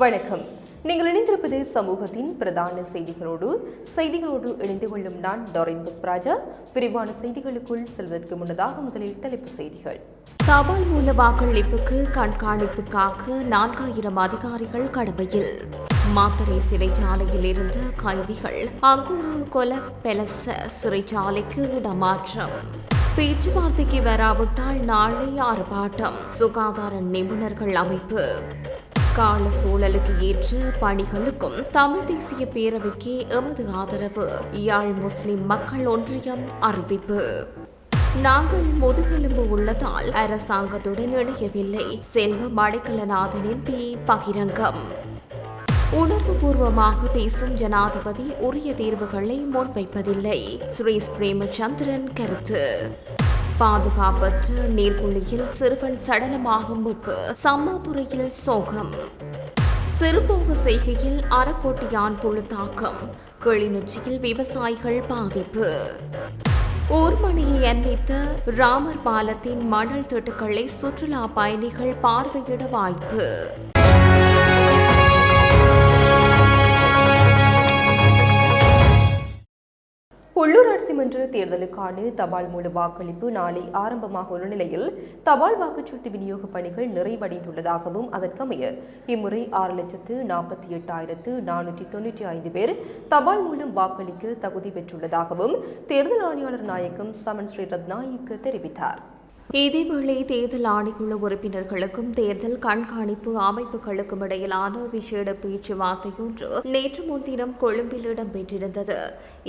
வணக்கம். நீங்கள் இணைந்திருப்பது சமூகத்தின் பிரதான செய்திகளோடு இணைந்து கொள்ளும் நான் டாரின் புஷ்பராஜா. விரிவான செய்திகளுக்குள் செல்வதற்கு முன்னதாக முதலில் தலைப்புச் செய்திகள். தபால் மூல வாக்களிப்புக்கு கண்காணிப்புக்காக 4000 அதிகாரிகள் கடமையில். மாத்தறை சிறைச்சாலையில் இருந்த கைதிகள் அங்குனு கொலபெலச சிறைச்சாலைக்கு இடமாற்றம். பேச்சுவார்த்தைக்கு வராவிட்டால் நாளை ஆர்ப்பாட்டம். சுகாதார நிபுணர்கள் அமைப்பு. கால சூழலுக்கு ஏற்ற பணிகளுக்கும் தமிழ் தேசிய பேரவைக்கு எமது ஆதரவு. யாழ் முஸ்லிம் மக்கள் ஒன்றியம் அறிவிப்பு. நாங்கள் முதுகெலும்பு உள்ளதால் அரசாங்கத்துடன் இணையவில்லை. செல்வம் அடைக்கலநாதன் எம்பி பகிரங்கம். உணர்வுபூர்வமாக பேசும் ஜனாதிபதி உரிய தீர்வுகளை முன்வைப்பதில்லை. சுரேஷ் பிரேமச்சந்திரன் கருத்து. பாதுகாப்பற்ற நீர்குழியில் சிறுவன் சடலமாகும் மீட்பு. சம்மாதுறையில் சோகம். சிறுபோக செய்கையில் அறக்கோட்டியான் புழு தாக்கம். கிளிநொச்சியில் விவசாயிகள் பாதிப்பு. ஊர்மணியை அண்மித்த ராமர் பாலத்தின் மணல் திட்டுக்களை சுற்றுலா பயணிகள் பார்வையிட வாய்ப்பு. உள்ளூராட்சி மன்ற தேர்தலுக்கான தபால் மூல வாக்களிப்பு நாளை ஆரம்பமாக உள்ள நிலையில் தபால் வாக்குச்சீட்டு விநியோக பணிகள் நிறைவடைந்துள்ளதாகவும் அதற்கமைய இம்முறை 6,48,495 பேர் தபால் மூலம் வாக்களிக்க தகுதி பெற்றுள்ளதாகவும் தேர்தல் ஆணையாளர் நாயகம் சமன் ஸ்ரீ ரத்நாயக்க தெரிவித்தார். இதேவேளை தேர்தல் ஆணைக்குழு உறுப்பினர்களுக்கும் தேர்தல் கண்காணிப்பு அமைப்புகளுக்கும் இடையிலான விசேட பேச்சுவார்த்தையொன்று நேற்று முன்தினம் கொழும்பில் இடம்பெற்றிருந்தது.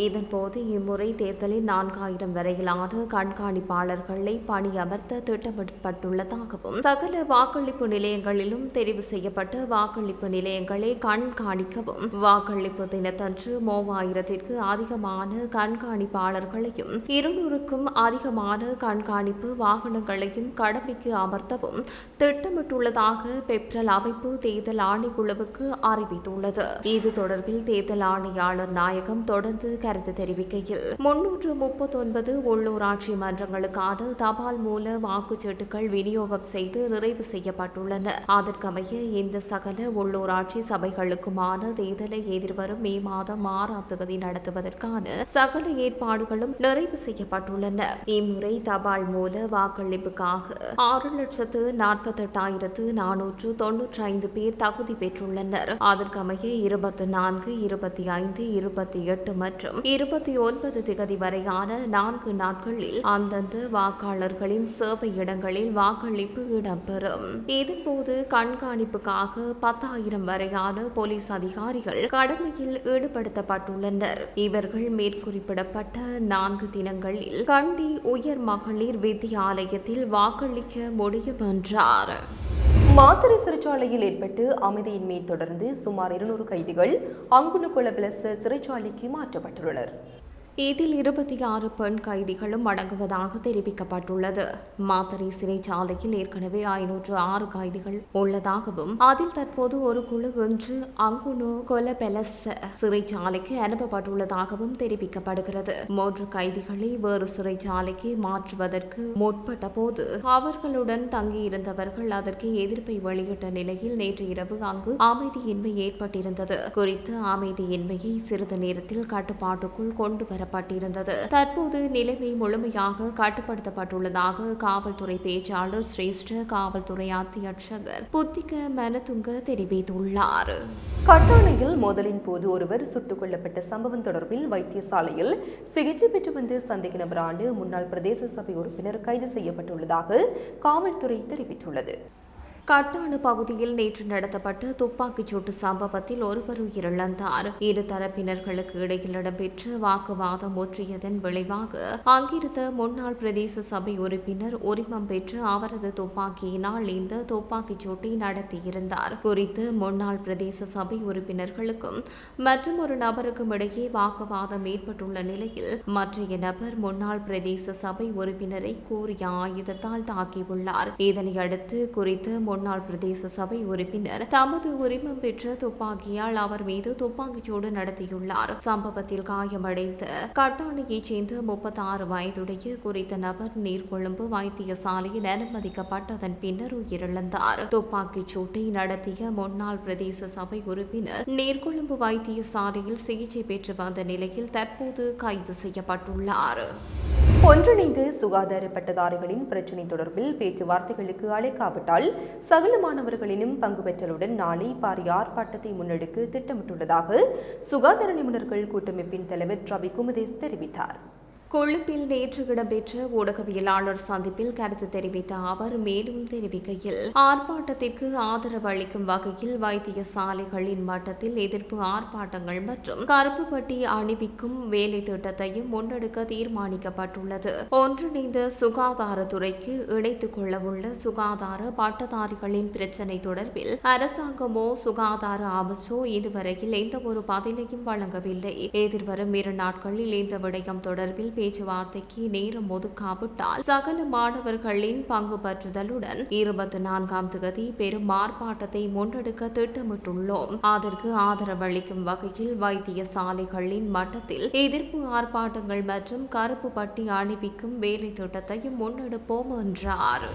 இதன்போது இம்முறை தேர்தலில் 4000 வரையிலான கண்காணிப்பாளர்களை பணியமர்த்த திட்டமிடப்பட்டுள்ளதாகவும் சகல வாக்களிப்பு நிலையங்களிலும் தெரிவு செய்யப்பட்ட வாக்களிப்பு நிலையங்களை கண்காணிக்கவும் வாக்களிப்பு தினத்தன்று 3000ற்கு அதிகமான கண்காணிப்பாளர்களையும் 200க்கும் அதிகமான கண்காணிப்பு வாகனங்களையும் கடமைக்கு அமர்த்தவும் திட்டமிட்டுள்ளதாக பெப்ரல் அமைப்பு தேர்தல் ஆணைக்குழுவுக்கு அறிவித்துள்ளது. இது தொடர்பில் தேர்தல் ஆணையாளர் நாயகம் தொடர்ந்து கருத்து தெரிவிக்கையில் 339 உள்ளூராட்சி மன்றங்களுக்கான தபால் மூல வாக்குச்சீட்டுகள் விநியோகம் செய்து நிறைவு செய்யப்பட்டுள்ளன. அதற்கமைய இந்த சகல உள்ளூராட்சி சபைகளுக்குமான தேர்தலை எதிர்வரும் மே மாதம் 6ஆம் தேதி நடத்துவதற்கான சகல ஏற்பாடுகளும் நிறைவு செய்யப்பட்டுள்ளன. இம்முறை தபால் மூல வாக்களிப்புக்காக 6,48,495 பேர் தகுதி பெற்றுள்ளனர். அதற்கமைய 24, 25, 28 மற்றும் 29 திகதி வரையான 4 நாட்களில் அந்தந்த வாக்காளர்களின் சேவை இடங்களில் வாக்களிப்பு இடம்பெறும். இதன்போது கண்காணிப்புக்காக 10,000 வரையான போலீஸ் அதிகாரிகள் கடமையில் ஈடுபடுத்தப்பட்டுள்ளனர். இவர்கள் மேற்குறிப்பிடப்பட்ட 4 தினங்களில் கண்டி உயர் மகளிர் வித்தியாலயத்தில் வாக்களிக்க முடியும் என்றார். மாத்தறை சிறைச்சாலையில் ஏற்பட்டு அமைதியின்மையை தொடர்ந்து சுமார் 200 கைதிகள் அங்குனு கொலபெலச சிறைச்சாலைக்கு மாற்றப்பட்டுள்ளனர். இதில் 26 பெண் கைதிகளும் அடங்குவதாக தெரிவிக்கப்பட்டுள்ளது. மாத்தறை சிறைச்சாலையில் ஏற்கனவே 506 கைதிகள் உள்ளதாகவும் அதில் தற்போது ஒரு குழு இன்று அங்குனு கொலபெலச சிறைச்சாலைக்கு அனுப்பப்பட்டுள்ளதாகவும் தெரிவிக்கப்படுகிறது. 3 கைதிகளை வேறு சிறைச்சாலைக்கு மாற்றுவதற்கு முற்பட்ட போது அவர்களுடன் தங்கியிருந்தவர்கள் அதற்கு எதிர்ப்பை வெளியிட்ட நிலையில் நேற்று இரவு அங்கு அமைதியின்மை ஏற்பட்டிருந்தது. குறித்த அமைதியின்மையை சிறிது நேரத்தில் கட்டுப்பாட்டுக்குள் கொண்டு வர தற்போது நிலைமை முழுமையாக கட்டுப்படுத்தப்பட்டுள்ளதாக காவல்துறை பேச்சாளர் சிரேஷ்ட காவல்துறை அத்தியட்சகர் புத்திக மனதுங்க தெரிவித்துள்ளார். கட்டாணையில் மோதலின் போது ஒருவர் சுட்டுக் கொல்லப்பட்ட சம்பவம் தொடர்பில் வைத்தியசாலையில் சிகிச்சை பெற்று வந்த சந்தேக நபரான முன்னாள் பிரதேச சபை உறுப்பினர் கைது செய்யப்பட்டுள்ளதாக காவல்துறை தெரிவித்துள்ளது. கட்டாணு பகுதியில் நேற்று நடத்தப்பட்ட துப்பாக்கிச் சூட்டு சம்பவத்தில் ஒருவர் உயிரிழந்தார். இரு தரப்பினர்களுக்கு இடையில் இடம்பெற்ற வாக்குவாதம் முற்றியதன் விளைவாக அங்கிருந்த முன்னாள் பிரதேச சபை உறுப்பினர் உரிமம் பெற்று அவரது துப்பாக்கியினால் இந்த துப்பாக்கிச் சூட்டை நடத்தியிருந்தார். குறித்து முன்னாள் பிரதேச சபை உறுப்பினர்களுக்கும் மற்றும் ஒரு நபருக்கும் இடையே வாக்குவாதம் ஏற்பட்டுள்ள நிலையில் மற்றைய நபர் முன்னாள் பிரதேச சபை உறுப்பினரை கூறிய ஆயுதத்தால் தாக்கியுள்ளார். இதனையடுத்து குறித்த முன்னாள் பிரதேச சபை உறுப்பினர் தமது உரிமம் பெற்ற துப்பாக்கியால் அவர் மீது துப்பாக்கிச்சூடு நடத்தியுள்ளார். சம்பவத்தில் காயமடைந்த கட்டாணியைச் சேர்ந்த 36 வயதுடைய குறித்த நபர் நீர்கொழும்பு வைத்தியசாலையில் அனுமதிக்கப்பட்டதன் பின்னர் உயிரிழந்தார். துப்பாக்கிச் சூட்டை நடத்திய முன்னாள் பிரதேச சபை உறுப்பினர் நீர்கொழும்பு வைத்தியசாலையில் சிகிச்சை பெற்று வந்த நிலையில் தற்போது கைது செய்யப்பட்டுள்ளார். ஒன்றிணைந்து சுகாதார பட்டதாரிகளின் பிரச்சினை தொடர்பில் பேச்சுவார்த்தைகளுக்கு அழைக்காவிட்டால் சகல மாணவர்களினும் பங்கு பெற்றலுடன் நாளை பாரிய ஆர்ப்பாட்டத்தை முன்னெடுக்க திட்டமிட்டுள்ளதாக சுகாதார நிபுணர்கள் கூட்டமைப்பின் தலைவர் ரவி குமுதேஸ் தெரிவித்தார். கொழும்பில் நேற்று இடம்பெற்ற ஊடகவியலாளர் சந்திப்பில் கருத்து தெரிவித்த அவர் மேலும் தெரிவிக்கையில், ஆர்ப்பாட்டத்திற்கு ஆதரவு அளிக்கும் வகையில் வைத்தியசாலைகளின் மட்டத்தில் எதிர்ப்பு ஆர்ப்பாட்டங்கள் மற்றும் கருப்பு பட்டி அணிவிக்கும் வேலை திட்டத்தையும் முன்னெடுக்க தீர்மானிக்கப்பட்டுள்ளது. ஒன்றிணைந்த சுகாதாரத்துறைக்கு இணைத்துக் கொள்ளவுள்ள சுகாதார பட்டதாரிகளின் பிரச்சினை தொடர்பில் அரசாங்கமோ சுகாதார அமைச்சோ இதுவரையில் எந்தவொரு பதிலையும் வழங்கவில்லை. எதிர்வரும் 2 நாட்களில் இந்த விடயம் தொடர்பில் பேச்சுவார்த்தைக்கு நேரம் ஒதுக்காவிட்டால் சகல மாணவர்களின் பங்கு பற்றுதலுடன் 24ஆம் தேதி பெரும் ஆர்ப்பாட்டத்தை முன்னெடுக்க திட்டமிட்டுள்ளோம். அதற்கு ஆதரவளிக்கும் வகையில் வைத்தியசாலைகளின் மட்டத்தில் எதிர்ப்பு ஆர்ப்பாட்டங்கள் மற்றும் கருப்பு பட்டி அணிவிக்கும் வேலை திட்டத்தையும் முன்னெடுப்போம் என்றார்.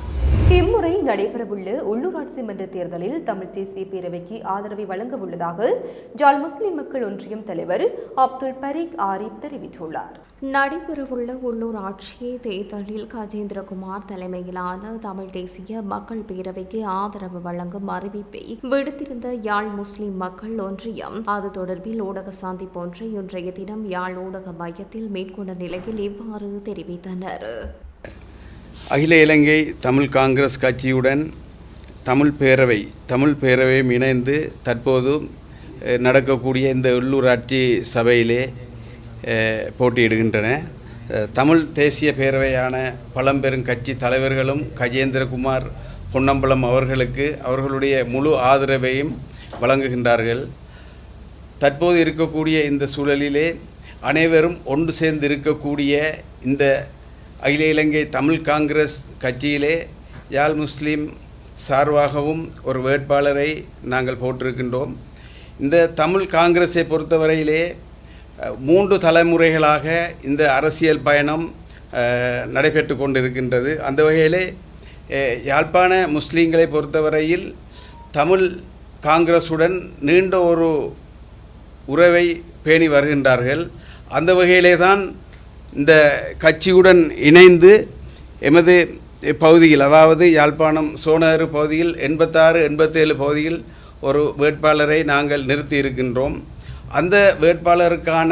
இம்முறை நடைபெறவுள்ள உள்ளூராட்சி மன்ற தேர்தலில் தமிழ் தேசிய பேரவைக்கு ஆதரவை வழங்க உள்ளதாக ஜாழ் முஸ்லிம் மக்கள் ஒன்றியம் தலைவர் அப்துல் பரீக் ஆரிப் தெரிவித்துள்ளார். நடைபெறவுள்ள உள்ளூராட்சி தேர்தலில் கஜேந்திரகுமார் தலைமையிலான தமிழ் தேசிய மக்கள் பேரவைக்கு ஆதரவு வழங்கும் அறிவிப்பை விடுத்திருந்த யாழ் முஸ்லிம் மக்கள் ஒன்றியம் அது தொடர்பில் ஊடக சந்திப்பு ஒன்றை இன்றைய தினம் யாழ் ஊடக மையத்தில் மேற்கொண்ட நிலையில் இவ்வாறு தெரிவித்தனர். அகில இலங்கை தமிழ் காங்கிரஸ் கட்சியுடன் தமிழ் பேரவையும் இணைந்து தற்போது நடக்கக்கூடிய இந்த உள்ளூராட்சி சபையிலே போட்டியிடுகின்றன. தமிழ் தேசிய பேரவையான பழம்பெரும் கட்சி தலைவர்களும் கஜேந்திரகுமார் பொன்னம்பலம் அவர்களுக்கு அவர்களுடைய முழு ஆதரவையும் வழங்குகின்றார்கள். தற்போது இருக்கக்கூடிய இந்த சூழலிலே அனைவரும் ஒன்று சேர்ந்து இருக்கக்கூடிய இந்த அகில இலங்கை தமிழ் காங்கிரஸ் கட்சியிலே யாழ் முஸ்லீம் சார்பாகவும் ஒரு வேட்பாளரை நாங்கள் போட்டிருக்கின்றோம். இந்த தமிழ் காங்கிரஸை பொறுத்தவரையிலே 3 தலைமுறைகளாக இந்த அரசியல் பயணம் நடைபெற்று கொண்டிருக்கின்றது. அந்த வகையிலே யாழ்ப்பாண முஸ்லீம்களை பொறுத்தவரையில் தமிழ் காங்கிரஸுடன் நீண்ட ஒரு உறவை பேணி வருகின்றார்கள். அந்த வகையிலே தான் இந்த கட்சியுடன் இணைந்து எமது பகுதியில், அதாவது யாழ்ப்பாணம் சோனகர் பகுதியில் 86, 87 பகுதியில் ஒரு வேட்பாளரை நாங்கள் நிறுத்தி இருக்கின்றோம். அந்த வேட்பாளருக்கான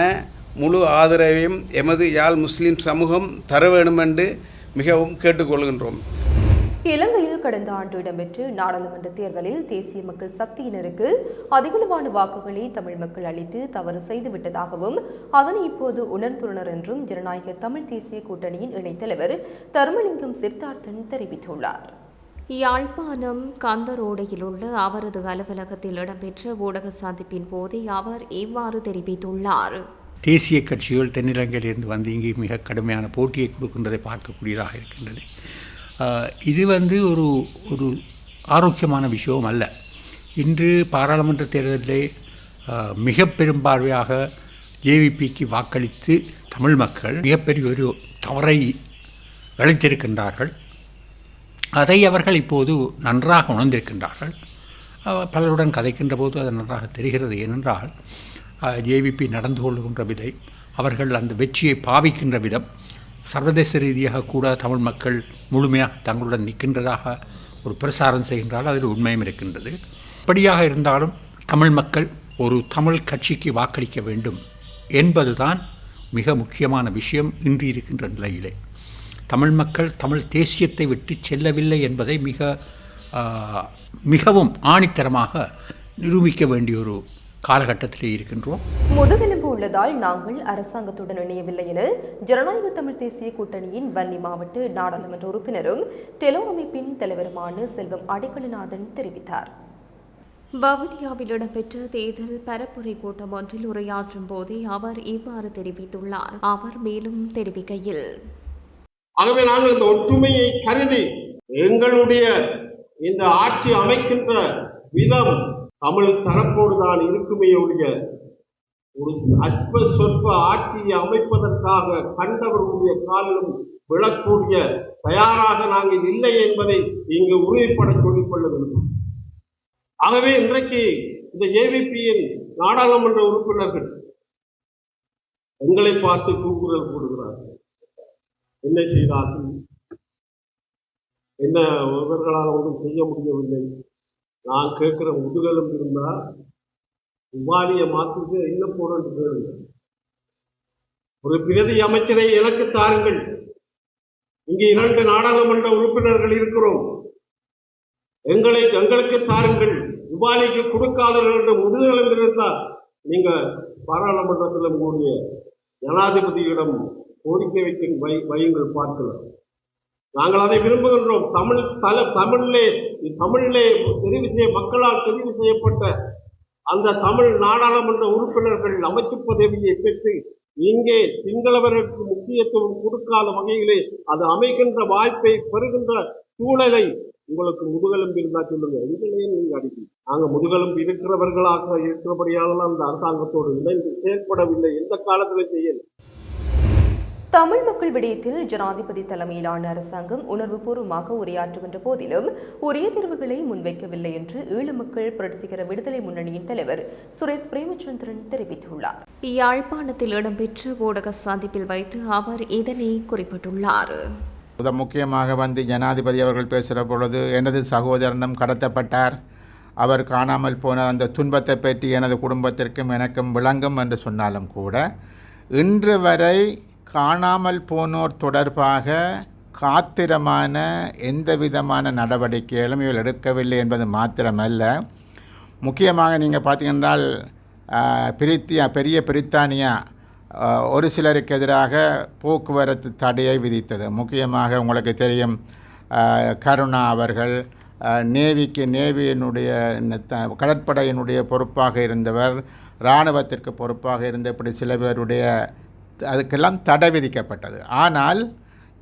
முழு ஆதரவையும் எமது யாழ் முஸ்லீம் சமூகம் தர வேண்டும் என்று மிகவும் கேட்டுக்கொள்கின்றோம். இலங்கையில் கடந்த ஆண்டு இடம்பெற்ற நாடாளுமன்ற தேர்தலில் தேசிய மக்கள் சக்தியினருக்கு அதிகளவான வாக்குகளை தமிழ் மக்கள் அளித்து தவறு செய்துவிட்டதாகவும் அதனை இப்போது உணர்ந்துள்ளனர் என்றும் ஜனநாயக தமிழ் தேசிய கூட்டணியின் இணைத்தலைவர் தர்மலிங்கம் சித்தார்த்தன் தெரிவித்துள்ளார். யாழ்ப்பாணம் கந்தரோடையில் உள்ள அவரது அலுவலகத்தில் இடம்பெற்ற ஊடக சந்திப்பின் போதே அவர் இவ்வாறு தெரிவித்துள்ளார். தேசிய கட்சிகள் தென்னிலங்கையிலிருந்து வந்து இங்கே மிக கடுமையான போட்டியை கொடுக்கின்றதை பார்க்கக்கூடியதாக இருக்கின்றது. இது ஒரு ஆரோக்கியமான விஷயம் அல்ல. இன்று பாராளுமன்ற தேர்தலிலே மிக பெரும்பான்மையாக ஜேவிபிக்கு வாக்களித்து தமிழ் மக்கள் மிகப்பெரிய ஒரு தவறை இழைத்திருக்கின்றார்கள். அதை அவர்கள் இப்போது நன்றாக உணர்ந்திருக்கின்றார்கள். பலருடன் கதைக்கின்ற போது அது நன்றாக தெரிகிறது. ஏனென்றால் ஜேவிபி நடந்து கொள்கின்ற விதம், அவர்கள் அந்த வெற்றியை பாவிக்கின்ற விதம், சர்வதேச ரீதியாக கூட தமிழ் மக்கள் முழுமையாக தங்களுடன் நிற்கின்றதாக ஒரு பிரசாரம் செய்கின்றால் அதில் உண்மையும் இருக்கின்றது. அப்படியாக இருந்தாலும் தமிழ் மக்கள் ஒரு தமிழ் கட்சிக்கு வாக்களிக்க வேண்டும் என்பதுதான் மிக முக்கியமான விஷயம். இன்று இருக்கின்ற நிலையிலே தமிழ் மக்கள் தமிழ் தேசியத்தை விட்டு செல்லவில்லை என்பதை மிகவும் ஆணித்தரமாக நிரூபிக்க வேண்டிய ஒரு காலகட்டத்திலே இருக்கின்றோம். முதுகெலும்பு உள்ளதால் நாங்கள் அரசாங்கத்துடன் இணையவில்லை என ஜனநாயக தமிழ் தேசிய கூட்டணியின் வன்னி மாவட்ட நாடாளுமன்ற உறுப்பினரும் டெலோ அமைப்பின் தலைவருமான செல்வம் அடைக்கலநாதன் தெரிவித்தார். வவுனியாவில் இடம்பெற்ற தேர்தல் பரப்புரை கூட்டம் ஒன்றில் உரையாற்றும் போதே அவர் இவ்வாறு தெரிவித்துள்ளார். அவர் மேலும் தெரிவிக்கையில், ஆகவே நாங்கள் இந்த ஒற்றுமையை கருதி எங்களுடைய இந்த ஆட்சி அமைக்கின்ற விதம் தமிழ் தரப்போடு தான் இருக்குமே ஒழிய ஒரு அற்ப சொற்ப ஆட்சியை அமைப்பதற்காக கண்டவர்களுடைய காலிலும் விழக்கூடிய தயாராக நாங்கள் இல்லை என்பதை இங்கு உறுதிப்பட சொல்லிக் கொள்ள வேண்டும். ஆகவே இன்றைக்கு இந்த ஏவிபியின் நாடாளுமன்ற உறுப்பினர்கள் எங்களை பார்த்து கூக்குரல் போடுகிறார்கள். என்ன செய்தார்கள்? என்ன இவர்களால் ஒன்றும் செய்ய முடியவில்லை. நான் கேட்கிற முதுகலும் இருந்தால் உபாலிய மாற்றுக்கு என்ன போறது கேளுங்க. ஒரு பிரதி அமைச்சரை எனக்கு தாருங்கள். இங்கே 2 நாடாளுமன்ற உறுப்பினர்கள் இருக்கிறோம். எங்களுக்கு தாருங்கள். உபாலிக்கு கொடுக்காதவர்கள் என்ற முதுகலும் இருந்தால் நீங்க பாராளுமன்றத்தில் உங்களுடைய ஜனாதிபதியிடம் கோரிக்கை வையுங்கள், பார்க்கலாம். நாங்கள் அதை விரும்புகின்றோம். தமிழிலே மக்களால் தெரிவு செய்யப்பட்ட அந்த தமிழ் நாடாளுமன்ற உறுப்பினர்கள் அமைச்சு பதவியை பெற்று இங்கே சிங்களவர்களுக்கு முக்கியத்துவம் கொடுக்காத வகையிலே அது அமைக்கின்ற வாய்ப்பை பெறுகின்ற சூழலை உங்களுக்கு முதுகெலும்பு இருந்தா சொல்லுங்க. எங்களையே நீங்க அடிக்கணும். நாங்கள் முதுகெலும்பு இருக்கிறவர்களாக இருக்கிறபடியால் அந்த அரசாங்கத்தோடு இணைந்து செயற்படவில்லை. எந்த காலத்தில் செய்யல. தமிழ் மக்கள் விடயத்தில் ஜனாதிபதி தலைமையிலான அரசாங்கம் உணர்வுபூர்வமாக உரையாற்றுகின்ற போதிலும் உரிய தீர்வுகளை முன்வைக்கவில்லை என்று ஈழ மக்கள் புரட்சிகர விடுதலை முன்னணியின் தலைவர் சுரேஷ் பிரேமச்சந்திரன் தெரிவித்துள்ளார். யாழ்ப்பாணத்தில் இடம்பெற்ற ஊடக சந்திப்பில் வைத்து அவர் இதனை குறிப்பிட்டுள்ளார். முக்கியமாக ஜனாதிபதி அவர்கள் பேசுகிற பொழுது எனது சகோதரனும் கடத்தப்பட்டார், அவர் காணாமல் போன அந்த துன்பத்தை பற்றி எனது குடும்பத்திற்கும் எனக்கும் விளங்கும் என்று சொன்னாலும் கூட இன்று வரை காணாமல் போனோர் தொடர்பாக காத்திரமான எந்த விதமான நடவடிக்கைகளும் இவர்கள் எடுக்கவில்லை என்பது மாத்திரமல்ல, முக்கியமாக நீங்கள் பார்த்தீங்கன்றால் பெரிய பிரித்தானியா ஒரு சிலருக்கு எதிராக போக்குவரத்து தடையை விதித்தது. முக்கியமாக உங்களுக்கு தெரியும், கருணா அவர்கள் நேவியினுடைய கடற்படையினுடைய பொறுப்பாக இருந்தவர், இராணுவத்திற்கு பொறுப்பாக இருந்த இப்படி சில பேருடைய அதுக்கெல்லாம் தடை விதிக்கப்பட்டது. ஆனால்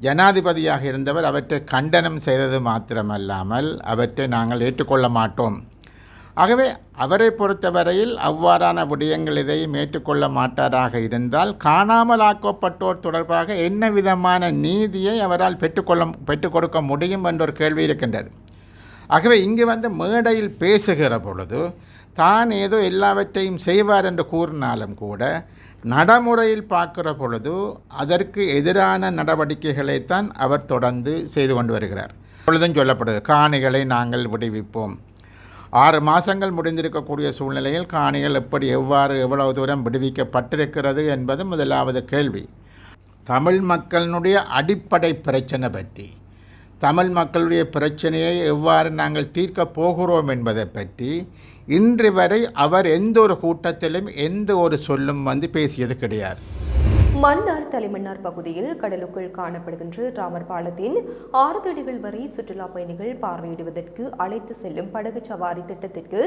ஜனாதிபதியாக இருந்தவர் அவற்றை கண்டனம் செய்தது மாத்திரமல்லாமல் அவற்றை நாங்கள் ஏற்றுக்கொள்ள மாட்டோம். ஆகவே அவரை பொறுத்தவரையில் அவ்வாறான விடயங்கள் இதையும் ஏற்றுக்கொள்ள மாட்டாராக இருந்தால் காணாமல் ஆக்கப்பட்டோர் தொடர்பாக என்ன விதமான நீதியை அவரால் பெற்றுக் கொடுக்க முடியும் என்ற ஒரு கேள்வி இருக்கின்றது. ஆகவே இங்கு மேடையில் பேசுகிற பொழுது தான் ஏதோ எல்லாவற்றையும் செய்வார் என்று கூறினாலும் கூட நடைமுறையில் பார்க்கிற பொழுது அதற்கு எதிரான நடவடிக்கைகளைத்தான் அவர் தொடர்ந்து செய்து கொண்டு வருகிறார். பொழுதும் சொல்லப்படுது, காணிகளை நாங்கள் விடுவிப்போம். 6 மாதங்கள் முடிந்திருக்கக்கூடிய சூழ்நிலையில் காணிகள் எவ்வளவு தூரம் விடுவிக்கப்பட்டிருக்கிறது என்பது முதலாவது கேள்வி. தமிழ் மக்களினுடைய அடிப்படை பிரச்சனை பற்றி, தமிழ் மக்களுடைய பிரச்சனையை எவ்வாறு நாங்கள் தீர்க்கப் போகிறோம் என்பதை பற்றி இன்று வரை அவர் எந்த ஒரு கூட்டத்திலும் எந்த ஒரு சொல்லும் பேசியது கிடையாது. மன்னார் தலைமன்னார் பகுதியில் கடலுக்குள் காணப்படுகின்ற ராமர் பாலத்தின் 6 தடிகள் வரை சுற்றுலா பயணிகள் பார்வையிடுவதற்கு அழைத்து செல்லும் படகு சவாரி திட்டத்திற்கு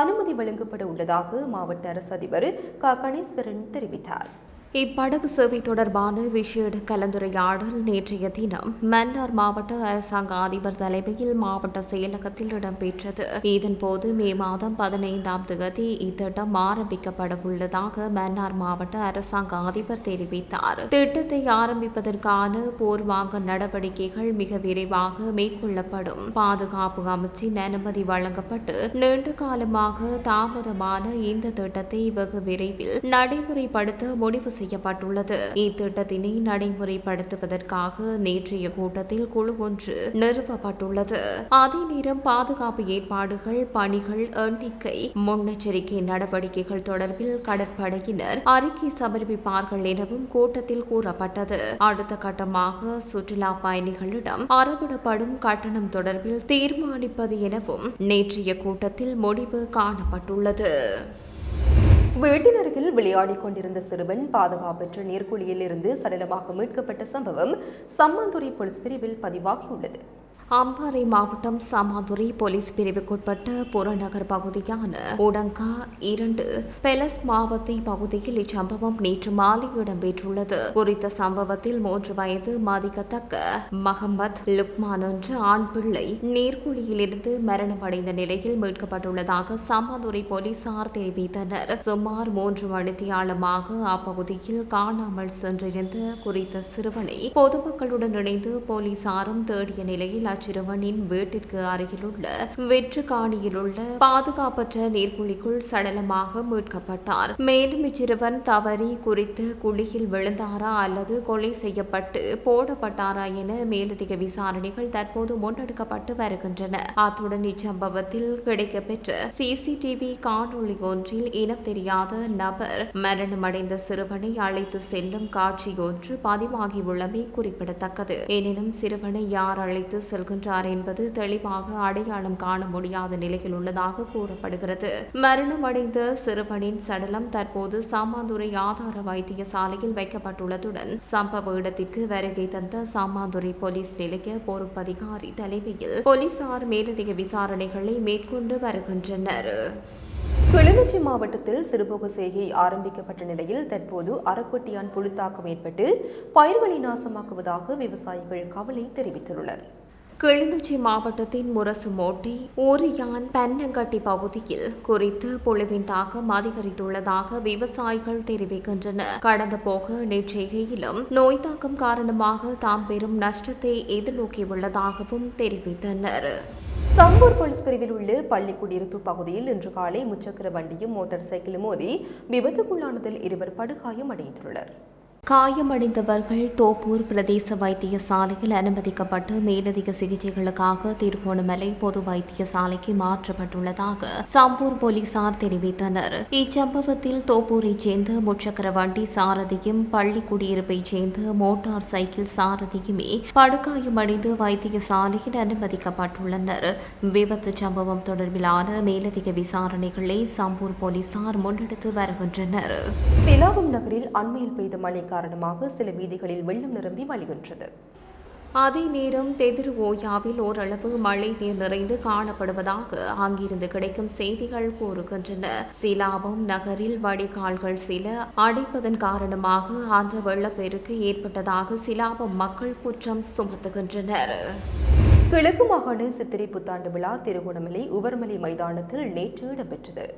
அனுமதி வழங்கப்பட உள்ளதாக மாவட்ட அரசு அதிபர் கணேஸ்வரன் தெரிவித்தார். இப்படகு சேவை தொடர்பான விசேட கலந்துரையாடல் நேற்றைய தினம் மன்னார் மாவட்ட அரசாங்க அதிபர் தலைமையில் மாவட்ட செயலகத்தில் இடம்பெற்றது. இதன்போது மே மாதம் 15ஆம் தேதி இத்திட்டம் ஆரம்பிக்கப்பட உள்ளதாக மன்னார் மாவட்ட அரசாங்க அதிபர் தெரிவித்தார். திட்டத்தை ஆரம்பிப்பதற்கான பூர்வாங்க நடவடிக்கைகள் மிக விரைவாக மேற்கொள்ளப்படும். பாதுகாப்பு அமைச்சின் அனுமதி வழங்கப்பட்டு நீண்ட காலமாக தாமதமான இந்த திட்டத்தை வெகு விரைவில் நடைமுறைப்படுத்த முடிவு செய்யப்பட்டுள்ளது. இத்திட்டத்தினை நடைமுறைப்படுத்துவதற்காக நேற்றைய கூட்டத்தில் குழு ஒன்று நிறுவப்பட்டுள்ளது. அதே நேரம் பாதுகாப்பு ஏற்பாடுகள், பணிகள், எண்ணிக்கை, முன்னெச்சரிக்கை நடவடிக்கைகள் தொடர்பில் கடற்படையினர் அறிக்கை சமர்ப்பிப்பார்கள் எனவும் கூட்டத்தில் கூறப்பட்டது. அடுத்த கட்டமாக சுற்றுலா பயணிகளிடம் அறவிடப்படும் கட்டணம் தொடர்பில் தீர்மானிப்பது எனவும் நேற்றைய கூட்டத்தில் முடிவு காணப்பட்டுள்ளது. வீட்டின் அருகில் விளையாடிக் கொண்டிருந்த சிறுவன் பாதுகாப்பற்ற நீர்க்குழியில் இருந்து சடலமாக மீட்கப்பட்ட சம்பவம் சம்மாந்துறை போலீஸ் பிரிவில் பதிவாகியுள்ளது. அம்பாறை மாவட்டம் சாமாதுறை போலீஸ் பிரிவுக்குட்பட்ட புறநகர் பகுதியான உடங்கா 2 பெலஸ் மாவத்தை பகுதியில் இச்சம்பவம் நேற்று மாலை இடம்பெற்றுள்ளது. குறித்த சம்பவத்தில் 3 வயது மதிக்கத்தக்க மஹம்மத் லுக்மான் என்ற ஆண் பிள்ளை நீர்க்குழியிலிருந்து மரணமடைந்த நிலையில் மீட்கப்பட்டுள்ளதாக சாமாதுறை போலீசார் தெரிவித்தனர். சுமார் 3 மணித்தியாலமாக அப்பகுதியில் காணாமல் சென்றிருந்த குறித்த சிறுவனை பொதுமக்களுடன் இணைந்து போலீசாரும் தேடிய நிலையில் சிறுவனின் வீட்டிற்கு அருகிலுள்ள வெற்றுக்காணியிலுள்ள பாதுகாப்பற்ற நீர்க்குழிக்குள் சடலமாக மீட்கப்பட்டார். மேலும் இச்சிறுவன் தவறி குறித்து குழியில் விழுந்தாரா அல்லது கொலை செய்யப்பட்டு போடப்பட்டாரா என மேலதிக விசாரணைகள் தற்போது முன்னெடுக்கப்பட்டு வருகின்றன. அத்துடன் இச்சம்பவத்தில் கிடைக்கப்பெற்ற சிசிடிவி காணொளி ஒன்றில் இனம் தெரியாத நபர் மரணமடைந்த சிறுவனை அழைத்து செல்லும் காட்சி ஒன்று பதிவாகியுள்ளமை குறிப்பிடத்தக்கது. எனினும் சிறுவனை யார் அழைத்து செல்கின்றார் என்பது தெளிவாக அடையாளம் காண முடியாத நிலையில் உள்ளதாக கூறப்படுகிறது. மரணமடைந்த சிறுவனின் சடலம் தற்போது சாமாந்துறை ஆதார வைத்தியசாலையில் வைக்கப்பட்டுள்ளதுடன் சம்பவ இடத்திற்கு வருகை தந்த சாமாந்துறை போலீஸ் நிலைய பொறுப்பதிகாரி தலைமையில் போலீசார் மேலதிக விசாரணைகளை மேற்கொண்டு வருகின்றனர். கிளிநொச்சி மாவட்டத்தில் சிறுபோக செய்கை ஆரம்பிக்கப்பட்ட நிலையில் தற்போது அறக்கொட்டியான் புழுத்தாக்கம் ஏற்பட்டு பயிர்களை நாசமாக்குவதாக விவசாயிகள் கவலை தெரிவித்துள்ளனர். கிளிநொச்சி மாவட்டத்தின் முரசுமோட்டை ஊரியான் பன்னங்கட்டி பகுதியில் குறித்து புழுவின் தாக்கம் அதிகரித்துள்ளதாக விவசாயிகள் தெரிவிக்கின்றனர். கடந்த போக நெற்செய்கையிலும் நோய் தாக்கம் காரணமாக தாம் பெரும் நஷ்டத்தை எதிர்நோக்கியுள்ளதாகவும் தெரிவித்தனர். சம்பூர் போலீஸ் பிரிவில் உள்ள பள்ளி குடியிருப்பு பகுதியில் இன்று காலை முச்சக்கர வண்டியும் மோட்டார் சைக்கிளும் மோதி விபத்துக்குள்ளானதில் 2 படுகாயம் அடைந்துள்ளனர். காயமடைந்தவர்கள் தோப்பூர் பிரதேச வைத்தியசாலையில் அனுமதிக்கப்பட்டு மேலதிக சிகிச்சைகளுக்காக திருகோணமலை பொது வைத்தியசாலைக்கு மாற்றப்பட்டுள்ளதாக சம்பூர் போலீசார் தெரிவித்தனர். இச்சம்பவத்தில் தோப்பூரைச் சேர்ந்த முச்சக்கர வண்டி சாரதியும் பள்ளி குடியிருப்பைச் சேர்ந்த மோட்டார் சைக்கிள் சாரதியுமே படுகாயமடைந்து வைத்தியசாலையில் அனுமதிக்கப்பட்டுள்ளனர். விபத்து சம்பவம் தொடர்பிலான மேலதிக விசாரணைகளை சம்பூர் போலீசார் முன்னெடுத்து வருகின்றனர். சிலாபம் நகரில் அண்மையில் பெய்த மழை காரணமாக சில வீதிகளில் வெள்ளம் நிரம்பி வழிகின்றது. அதே நேரம் தெதிர் ஓயாவில் ஓரளவு மழை நீர் நிறைந்து காணப்படுவதாக அங்கிருந்து கிடைக்கும் செய்திகள் கூறுகின்றன. சிலாபம் நகரில் வடிகால்கள் சில அடைப்பதன் காரணமாக அந்த வெள்ளப்பெருக்கு ஏற்பட்டதாக சிலாபம் மக்கள் குற்றம் சுமத்துகின்றனர். கிழக்கு மாகாண சித்திரை புத்தாண்டு விழா திருகோணமலை உவர்மலை மைதானத்தில் நேற்று இடம்பெற்றது.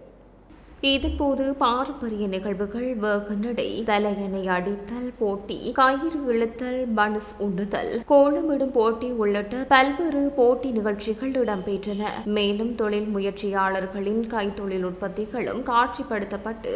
இதன்போது பாரம்பரிய நிகழ்வுகள் வேகநடை, தலையணை அடித்தல் போட்டி, கயிறு இழுத்தல், பனுஸ் உண்ணுதல், கோலமிடும் போட்டி உள்ளிட்ட பல்வேறு போட்டி நிகழ்ச்சிகள் இடம்பெற்றன. மேலும் தொழில் முயற்சியாளர்களின் கைத்தொழில் உற்பத்திகளும் காட்சிப்படுத்தப்பட்டு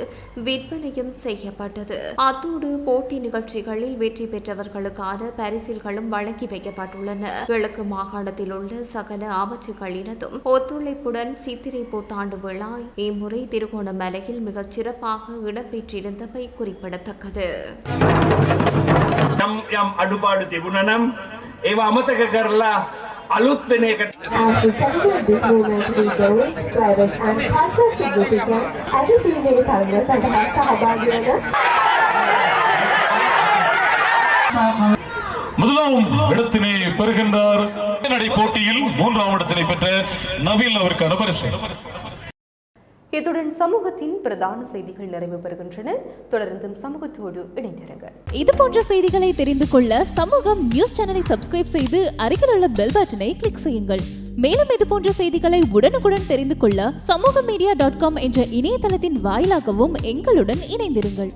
விற்பனையும் செய்யப்பட்டது. அத்தோடு போட்டி நிகழ்ச்சிகளில் வெற்றி பெற்றவர்களுக்கான பரிசில்களும் வழங்கி வைக்கப்பட்டுள்ளன. கிழக்கு மாகாணத்தில் உள்ள சகல அமைச்சுகளினதும் ஒத்துழைப்புடன் சித்திரை புத்தாண்டு விழா இம்முறை திருகோணமலை மலையில் மிகச் சிறப்பாக இடம்பெற்றிருந்தமை குறிப்பிடத்தக்கது. යම් අඩුපාඩු තිබුණා නම් ඒවා අමතක කරලා අලුත් වෙන එකට முதலாம் இடத்தினை பெறுகின்றார். நடை போட்டியில் 3ஆம் இடத்தினை பெற்ற நவீல் அவருக்கான பரிசு. இத்துடன் சமூகத்தின் பிரதான செய்திகள் நிறைவு பெறுகின்றன. தொடர்ந்தும் சமூகத்தோடு இணைந்திருங்கள். இது போன்ற செய்திகளை தெரிந்து கொள்ள சமூகம் நியூஸ் சேனலை சப்ஸ்கிரைப் செய்து அருகிலுள்ள பெல் பட்டனை கிளிக் செய்யுங்கள். மேலும் இது போன்ற செய்திகளை உடனுக்குடன் தெரிந்து கொள்ள சமூகமீடியா.com என்ற இணையதளத்தின் வாயிலாகவும் எங்களுடன் இணைந்திருங்கள்.